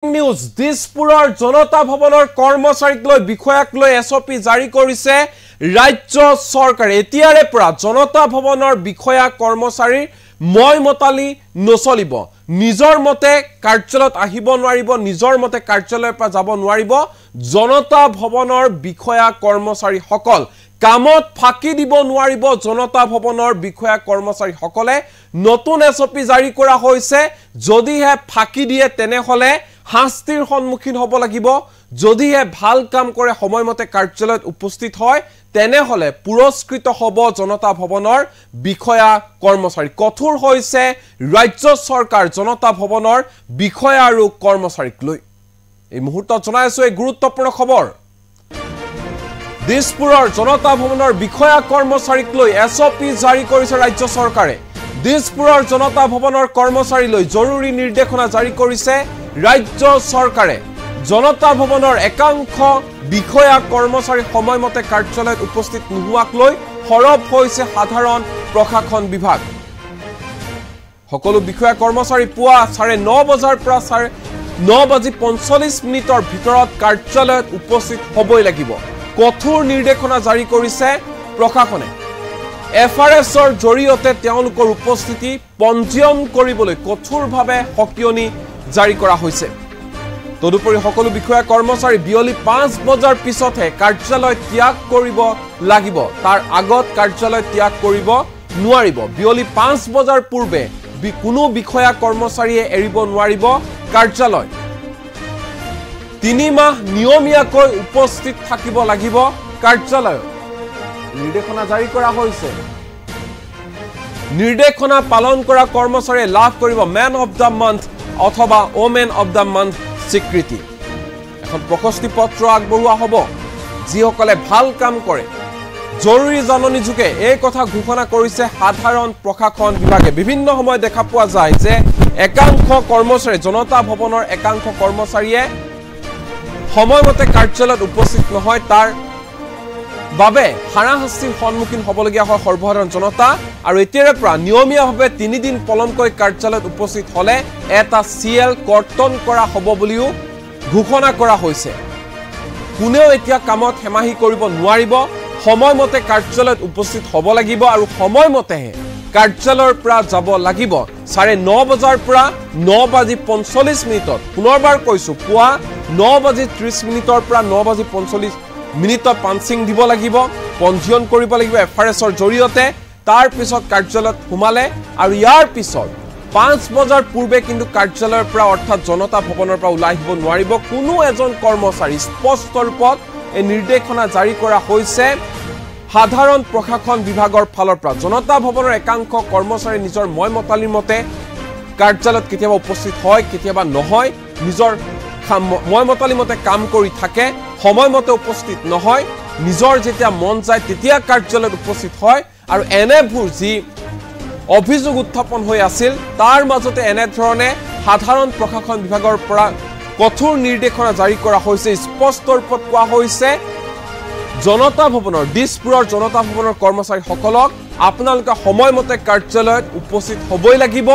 news দিছপুৰৰ জনতা ভৱনৰ কৰ্মচাৰীক লৈ বিষয়াক লৈ এছপি জাৰি কৰিছে ৰাজ্য চৰকাৰে এতিয়াৰে পৰা জনতা ভৱনৰ বিষয়া কৰ্মচাৰী ময়মতালি নচলিব নিজৰ মতে কাৰ্যালয়ত আহিব নোৱাৰিব নিজৰ মতে কাৰ্যালয়ৰ পৰা যাব নোৱাৰিব জনতা ভৱনৰ বিষয়া কৰ্মচাৰী সকল কামত ফাঁকি দিব নোৱাৰিব জনতা ভৱনৰ বিষয়া কৰ্মচাৰী সকলে নতুন এছপি জাৰি কৰা হৈছে যদিহে ফাঁকি দিয়ে তেনেহলে শাস্তিৰ সন্মুখীন হ'ব লাগিব যদিহে ভাল কাম কৰে সময়মতে কাৰ্যালয়ত উপস্থিত হয় তেনেহলে পুৰস্কৃত হ'ব জনতা ভৱনৰ বিষয়া কৰ্মচাৰী কঠোৰ হৈছে ৰাজ্য চৰকাৰ জনতা ভৱনৰ বিষয়া আৰু কৰ্মচাৰীক লৈ এই মুহূৰ্তত জনাইছো এই গুৰুত্বপূৰ্ণ খবৰ দিছপুৰৰ জনতা ভৱনৰ বিষয়া কৰ্মচাৰীক লৈ এছপি জাৰি কৰিছে ৰাজ্য চৰকাৰে দিছপুৰৰ জনতা ভৱনৰ কৰ্মচাৰী লৈ জৰুৰী নিৰ্দেশনা জাৰি কৰিছে ৰাজ্য চৰকাৰে জনতা ভৱনৰ একাংশ বিষয়া কৰ্মচাৰী সময়মতে কাৰ্যালয়ত উপস্থিত নোহোৱাক লৈ হৰব হৈছে সাধাৰণ প্ৰশাসন বিভাগ সকলো বিষয়া কৰ্মচাৰী পুৱা 9:30 বজাৰ পৰা 9:45 ভিতৰত কাৰ্যালয়ত উপস্থিত হ'বই লাগিব কঠোৰ নিৰ্দেশনা জাৰি কৰিছে প্ৰশাসনে এফআৰএছৰ জৰিয়তে তেওঁলোকৰ উপস্থিতি পঞ্জীয়ন কৰিবলৈ কঠোৰভাৱে হকিয়নি জাৰি কৰা হৈছে তদুপৰি সকলো বিষয়া কৰ্মচাৰী বিয়লি 5 বজাৰ পিছতহে কাৰ্যালয় ত্যাগ কৰিব লাগিব তাৰ আগত কাৰ্যালয় ত্যাগ কৰিব নোৱাৰিব বিয়লি 5 বজাৰ পূৰ্বে কোনো বিষয়া কৰ্মচাৰীয়ে এৰিব নোৱাৰিব কাৰ্যালয় 3 মাহ নিয়মীয়াকৈ উপস্থিত থাকিব লাগিব কাৰ্যালয়ত নিৰ্দেশনা জাৰি কৰা হৈছে নিৰ্দেশনা পালন কৰা কৰ্মচাৰীয়ে লাভ কৰিব ম্যান অফ দা মান্থ অথবা ওমেন অফ দা মান্থ স্বীকৃতি এখন প্ৰশস্তি পত্ৰ আগবঢ়োৱা হ'ব যিসকলে ভাল কাম কৰে জৰুৰী জাননী যোগে এই কথা ঘোষণা কৰিছে সাধাৰণ প্ৰশাসন বিভাগে বিভিন্ন সময় দেখা পোৱা যায় যে একাংশ কৰ্মচাৰী জনতা ভৱনৰ একাংশ কৰ্মচাৰীয়ে সময়মতে কাৰ্যালয়ত উপস্থিত নহয় তাৰ বাবে হাৰাশাস্তিৰ সন্মুখীন হ'বলগীয়া হয় সৰ্বসাধাৰণ জনতা আৰু এতিয়াৰে পৰা নিয়মীয়াভাৱে 3 দিন পলমকৈ কাৰ্যালয়ত উপস্থিত হ'লে এটা সিএল কৰ্তন কৰা হ'ব বুলিও ঘোষণা কৰা হৈছে কোনেও এতিয়া কামত হেমাহি কৰিব নোৱাৰিব সময়মতে কাৰ্যালয়ত উপস্থিত হ'ব লাগিব আৰু সময়মতেহে কাৰ্যালয়ৰ পৰা যাব লাগিব 9:30 বজাৰ পৰা 9:45 পুনৰবাৰ কৈছো পুৱা 9:30 পৰা 9:45 মিনিটত পাঞ্চিং দিব লাগিব পঞ্জীয়ন কৰিব লাগিব এফআৰএছৰ জৰিয়তে তাৰ পিছত কাৰ্যালয়ত সোমালে আৰু ইয়াৰ পিছত 5 বজাৰ পূৰ্বে কিন্তু কাৰ্যালয়ৰ পৰা অৰ্থাৎ জনতা ভৱনৰ পৰা ওলাই আহিব নোৱাৰিব কোনো এজন কৰ্মচাৰী স্পষ্ট ৰূপত এই নিৰ্দেশনা জাৰি কৰা হৈছে সাধাৰণ প্ৰশাসন বিভাগৰ ফালৰ পৰা জনতা ভৱনৰ একাংশ কৰ্মচাৰী নিজৰ ময়মতালিৰ মতে কাৰ্যালয়ত কেতিয়াবা উপস্থিত হয় কেতিয়াবা নহয় নিজৰ ময়মতালি মতে কাম কৰি থাকে সময়মতে উপস্থিত নহয় নিজৰ যেতিয়া মন যায় তেতিয়া কাৰ্যালয়ত উপস্থিত হয় আৰু এনেবোৰ যি অভিযোগ উত্থাপন হৈ আছিল তাৰ মাজতে এনে ধৰণে সাধাৰণ প্ৰশাসন বিভাগৰ পৰা কঠোৰ নিৰ্দেশনা জাৰি কৰা হৈছে স্পষ্ট ৰূপত কোৱা হৈছে জনতা ভৱনৰ দিছপুৰৰ জনতা ভৱনৰ কৰ্মচাৰীসকলক আপোনালোকে সময়মতে কাৰ্যালয়ত উপস্থিত হ'বই লাগিব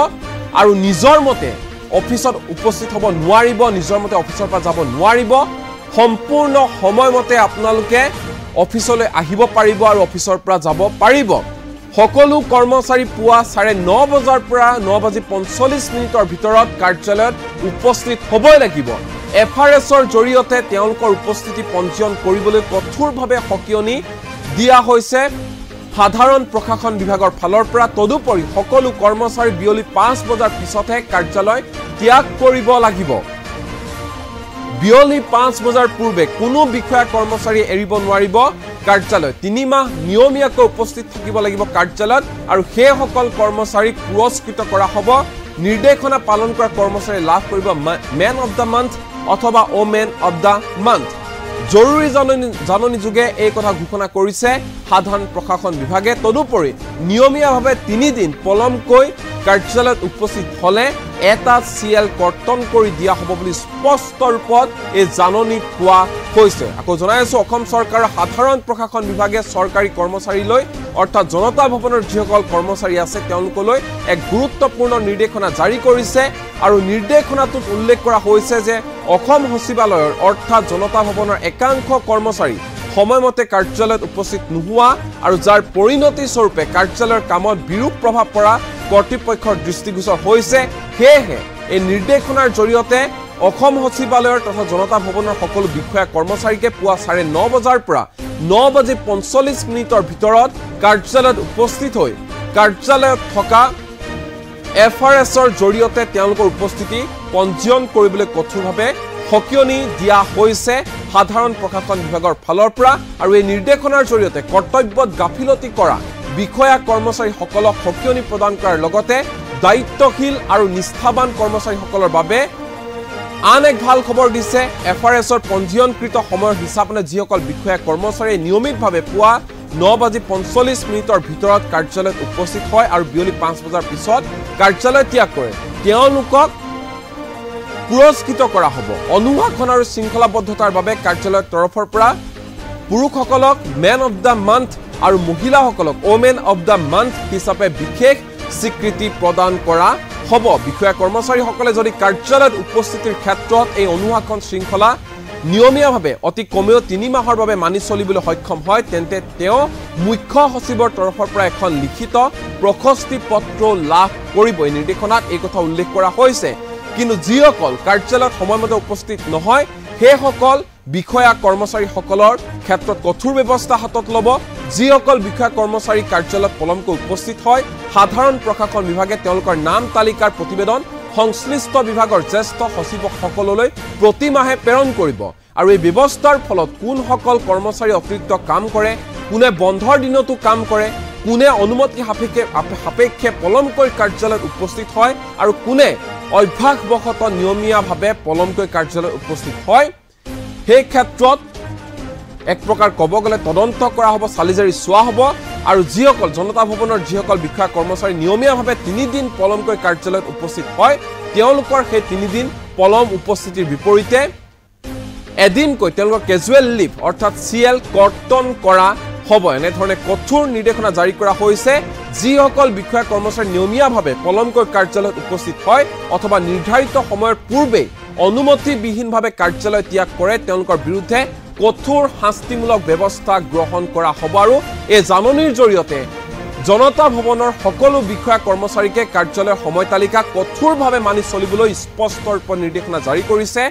আৰু নিজৰ মতে অফিসত উপস্থিত হ'ব নোৱাৰিব নিজৰ মতে অফিসৰ পৰা যাব নোৱাৰিব সম্পূৰ্ণ সময়মতে আপোনালোকে অফিসলৈ আহিব পাৰিব আৰু অফিসৰ পৰা যাব পাৰিব সকলো কৰ্মচাৰী পুৱা 9:30 বজাৰ পৰা 9:45 ভিতৰত কাৰ্যালয়ত উপস্থিত হ'বই লাগিব এফআৰএছৰ জৰিয়তে তেওঁলোকৰ উপস্থিতি পঞ্জীয়ন কৰিবলৈ কঠোৰভাৱে হকিয়নি দিয়া হৈছে সাধাৰণ প্ৰশাসন বিভাগৰ ফালৰ পৰা তদুপৰি সকলো কৰ্মচাৰী বিয়লি 5 বজাৰ পিছতহে কাৰ্যালয় ত্যাগ কৰিব লাগিব বিয়লি 5 বজাৰ পূৰ্বে কোনো বিষয়া কৰ্মচাৰী এৰিব নোৱাৰিব কাৰ্যালয় 3 মাহ নিয়মীয়াকৈ উপস্থিত থাকিব লাগিব কাৰ্যালয়ত আৰু সেই সকল কৰ্মচাৰীক পুৰস্কৃত কৰা হ'ব নিৰ্দেশনা পালন কৰা কৰ্মচাৰী লাভ কৰিব ম্যান অফ দা মান্থ অথবা ওমেন অফ দা মান্থ জৰুৰী জাননী যোগে এই কথা ঘোষণা কৰিছে সাধাৰণ প্ৰশাসন বিভাগে তদুপৰি নিয়মীয়াভাৱে 3 দিন পলমকৈ কাৰ্যালয়ত উপস্থিত হ'লে এটা সিএল কৰ্তন কৰি দিয়া হ'ব বুলি স্পষ্ট ৰূপত এই জাননী পোৱা হৈছে আকৌ জনাইছো অসম চৰকাৰৰ সাধাৰণ প্ৰশাসন বিভাগে চৰকাৰী কৰ্মচাৰীলৈ অৰ্থাৎ জনতা ভৱনৰ যিসকল কৰ্মচাৰী আছে তেওঁলোকলৈ এক গুৰুত্বপূৰ্ণ নিৰ্দেশনা জাৰি কৰিছে আৰু নিৰ্দেশনাটোত উল্লেখ কৰা হৈছে যে অসম সচিবালয়ৰ অৰ্থাৎ জনতা ভৱনৰ একাংশ কৰ্মচাৰী সময়মতে কাৰ্যালয়ত উপস্থিত নোহোৱা আৰু যাৰ পৰিণতি স্বৰূপে কাৰ্যালয়ৰ কামত বিৰূপ প্ৰভাৱ পৰা কৰ্তৃপক্ষৰ দৃষ্টিগোচৰ হৈছে সেয়েহে এই নিৰ্দেশনাৰ জৰিয়তে অসম সচিবালয়ৰ তথা জনতা ভৱনৰ সকলো বিষয়া কৰ্মচাৰীকে পুৱা 9:30 বজাৰ পৰা 9:45 ভিতৰত কাৰ্যালয়ত উপস্থিত হৈ কাৰ্যালয়ত থকা FRSৰ জৰিয়তে তেওঁলোকৰ উপস্থিতি পঞ্জীয়ন কৰিবলৈ কঠোৰভাৱে সকিয়নি দিয়া হৈছে সাধাৰণ প্ৰশাসন বিভাগৰ ফালৰ পৰা আৰু এই নিৰ্দেশনাৰ জৰিয়তে কৰ্তব্যত গাফিলতি কৰা বিষয়া কৰ্মচাৰীসকলক সকিয়নি প্ৰদান কৰাৰ লগতে দায়িত্বশীল আৰু নিষ্ঠাবান কৰ্মচাৰীসকলৰ বাবে আন এক ভাল খবৰ দিছে FRSৰ পঞ্জীয়নকৃত সময়ৰ হিচাপে যিসকল বিষয়া কৰ্মচাৰীয়ে নিয়মিতভাৱে পুৱা 9:45 ভিতৰত কাৰ্যালয়ত উপস্থিত হয় আৰু বিয়লি 5 বজাৰ পিছত কাৰ্যালয় ত্যাগ কৰে তেওঁলোকক পুৰস্কৃত কৰা হ'ব অনুশাসন আৰু শৃংখলাবদ্ধতাৰ বাবে কাৰ্যালয়ৰ তৰফৰ পৰা পুৰুষসকলক মেন অফ দ্য মান্থ আৰু মহিলাসকলক ওমেন অফ দ্য মান্থ হিচাপে বিশেষ স্বীকৃতি প্ৰদান কৰা হ'ব বিষয়া কৰ্মচাৰীসকলে যদি কাৰ্যালয়ত উপস্থিতিৰ ক্ষেত্ৰত এই অনুশাসন শৃংখলা নিয়মীয়াভাৱে অতি কমেও 3 মাহৰ বাবে মানি চলিবলৈ সক্ষম হয় তেন্তে তেওঁ মুখ্য সচিবৰ তৰফৰ পৰা এখন লিখিত প্ৰশস্তি পত্ৰ লাভ কৰিব এই নিৰ্দেশনাত এই কথা উল্লেখ কৰা হৈছে কিন্তু যিসকল কাৰ্যালয়ত সময়মতে উপস্থিত নহয় সেইসকল বিষয়া কৰ্মচাৰীসকলৰ ক্ষেত্ৰত কঠোৰ ব্যৱস্থা হাতত ল'ব যিসকল বিষয়া কৰ্মচাৰী কাৰ্যালয়ত পলমকৈ উপস্থিত হয় সাধাৰণ প্ৰশাসন বিভাগে তেওঁলোকৰ নাম তালিকাৰ প্ৰতিবেদন সংশ্লিষ্ট বিভাগৰ জ্যেষ্ঠ সচিবসকললৈ প্ৰতি মাহে প্ৰেৰণ কৰিব আৰু এই ব্যৱস্থাৰ ফলত কোনসকল কৰ্মচাৰী অতিৰিক্ত কাম কৰে কোনে বন্ধৰ দিনতো কাম কৰে কোনে অনুমতি সাপেক্ষে পলমকৈ কাৰ্যালয়ত উপস্থিত হয় আৰু কোনে অভ্যাসবশত নিয়মীয়াভাৱে পলমকৈ কাৰ্যালয়ত উপস্থিত হয় সেই ক্ষেত্ৰত এক প্ৰকাৰ ক'ব গ'লে তদন্ত কৰা হ'ব চালিজাৰি চোৱা হ'ব আৰু যিসকল জনতা ভৱনৰ যিসকল বিষয়া কৰ্মচাৰী নিয়মীয়াভাৱে 3 দিন পলমকৈ কাৰ্যালয়ত উপস্থিত হয় তেওঁলোকৰ সেই 3 দিন পলম উপস্থিতিৰ বিপৰীতে এদিনকৈ তেওঁলোকৰ কেজুৱেল লিভ অৰ্থাৎ CL কৰ্তন কৰা হ'ব এনেধৰণে কঠোৰ নিৰ্দেশনা জাৰি কৰা হৈছে যিসকল বিষয়া কৰ্মচাৰী নিয়মীয়াভাৱে পলমকৈ কাৰ্যালয়ত উপস্থিত হয় অথবা নিৰ্ধাৰিত সময়ৰ পূৰ্বে অনুমতিবিহীনভাৱে কাৰ্যালয় ত্যাগ কৰে তেওঁলোকৰ বিৰুদ্ধে কঠোৰ শাস্তিমূলক ব্যৱস্থা গ্ৰহণ কৰা হ'ব আৰু এই জাননীৰ জৰিয়তে জনতা ভৱনৰ সকলো বিষয়া কৰ্মচাৰীকে কাৰ্যালয়ৰ সময় তালিকা কঠোৰভাৱে মানি চলিবলৈ স্পষ্ট ৰূপত নিৰ্দেশনা জাৰি কৰিছে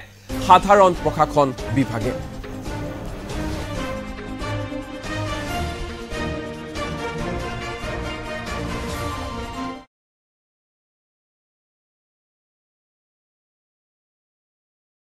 সাধাৰণ প্ৰশাসন বিভাগে